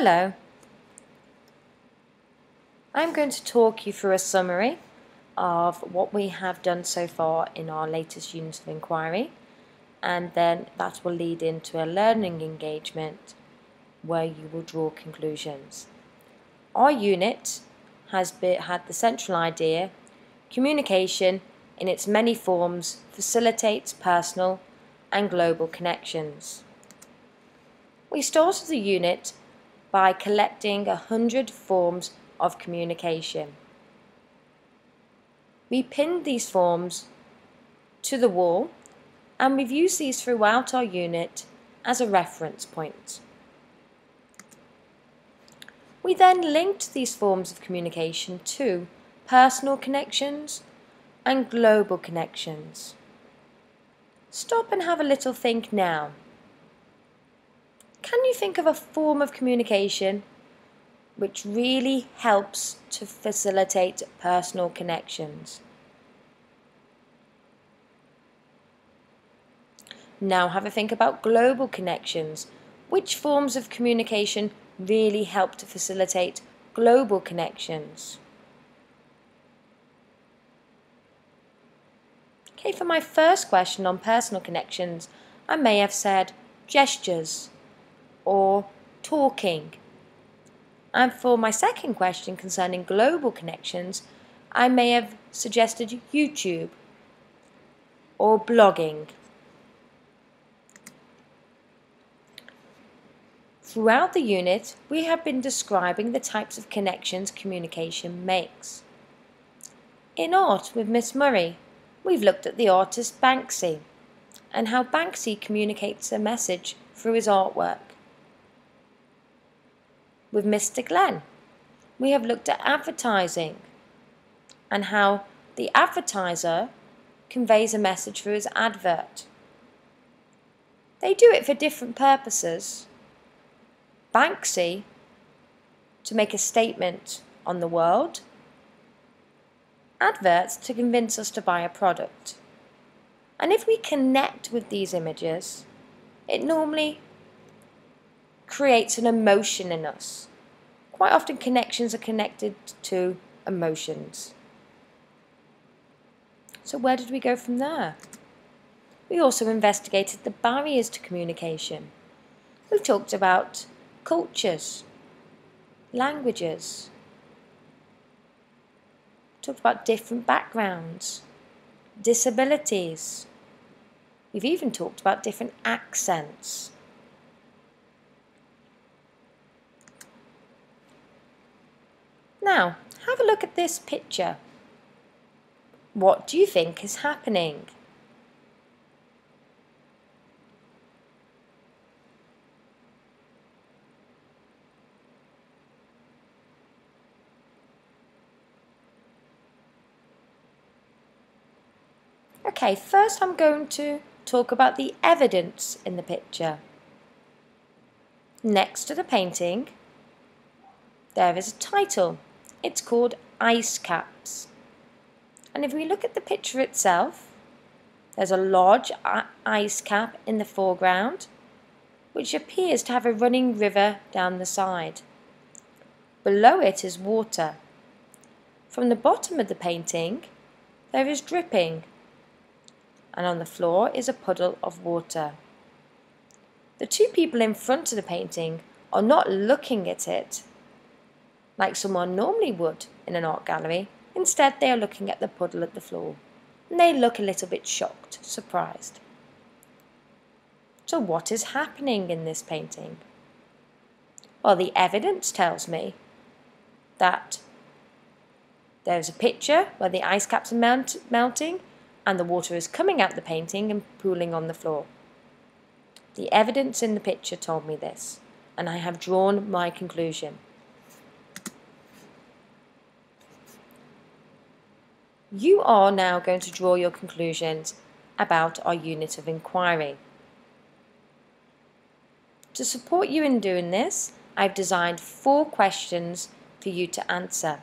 Hello. I'm going to talk you through a summary of what we have done so far in our latest unit of inquiry, and then that will lead into a learning engagement where you will draw conclusions. Our unit had the central idea: communication in its many forms facilitates personal and global connections. We started the unit by collecting 100 forms of communication. We pinned these forms to the wall, and we've used these throughout our unit as a reference point. We then linked these forms of communication to personal connections and global connections. Stop and have a little think now. Can you think of a form of communication which really helps to facilitate personal connections? Now have a think about global connections. Which forms of communication really help to facilitate global connections? Okay, for my first question on personal connections, I may have said gestures or talking. And for my second question concerning global connections, I may have suggested YouTube or blogging. Throughout the unit, we have been describing the types of connections communication makes. In art with Miss Murray, we've looked at the artist Banksy and how Banksy communicates a message through his artwork. With Mr. Glenn, we have looked at advertising and how the advertiser conveys a message through his advert. They do it for different purposes. Banksy to make a statement on the world, adverts to convince us to buy a product. And if we connect with these images, it normally creates an emotion in us. Quite often connections are connected to emotions. So where did we go from there? We also investigated the barriers to communication. We've talked about cultures, languages, talked about different backgrounds, disabilities. We've even talked about different accents. Now, have a look at this picture. What do you think is happening? Okay, first I'm going to talk about the evidence in the picture. Next to the painting, there is a title. It's called Ice Caps. And if we look at the picture itself, there's a large ice cap in the foreground, which appears to have a running river down the side. Below it is water. From the bottom of the painting, there is dripping, and on the floor is a puddle of water. The two people in front of the painting are not looking at it like someone normally would in an art gallery. Instead, they are looking at the puddle at the floor, and they look a little bit shocked, surprised. So what is happening in this painting? Well, the evidence tells me that there's a picture where the ice caps are melting and the water is coming out the painting and pooling on the floor. The evidence in the picture told me this, and I have drawn my conclusion. You are now going to draw your conclusions about our unit of inquiry. To support you in doing this, I've designed 4 questions for you to answer.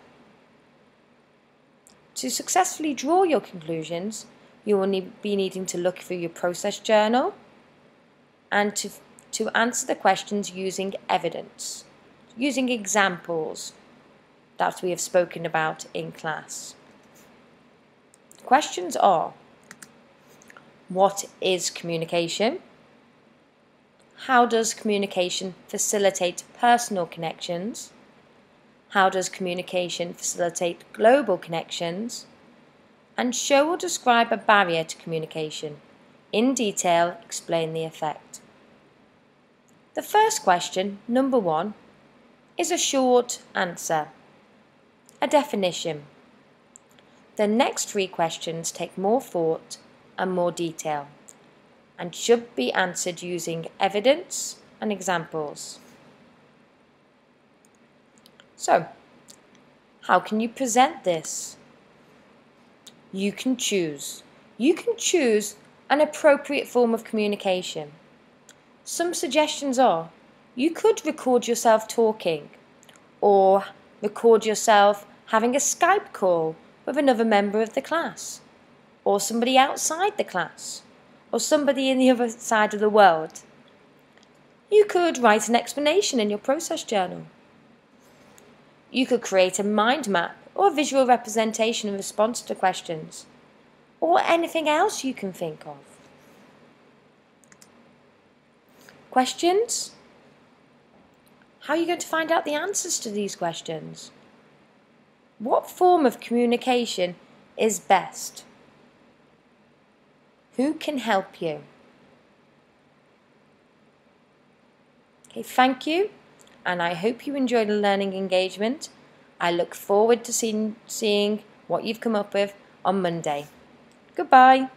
To successfully draw your conclusions, you will be needing to look through your process journal and to answer the questions using evidence. using examples that we have spoken about in class. Questions are: what is communication? How does communication facilitate personal connections? How does communication facilitate global connections? And show or describe a barrier to communication. In detail, explain the effect. The first question, number 1, is a short answer, a definition. The next 3 questions take more thought and more detail, and should be answered using evidence and examples. So, how can you present this? You can choose. You can choose an appropriate form of communication. Some suggestions are: you could record yourself talking, or record yourself having a Skype call with another member of the class, or somebody outside the class, or somebody in the other side of the world. You could write an explanation in your process journal. You could create a mind map or a visual representation in response to questions, or anything else you can think of. Questions? How are you going to find out the answers to these questions? What form of communication is best? Who can help you? Okay, thank you, and I hope you enjoyed the learning engagement. I look forward to seeing what you've come up with on Monday. Goodbye.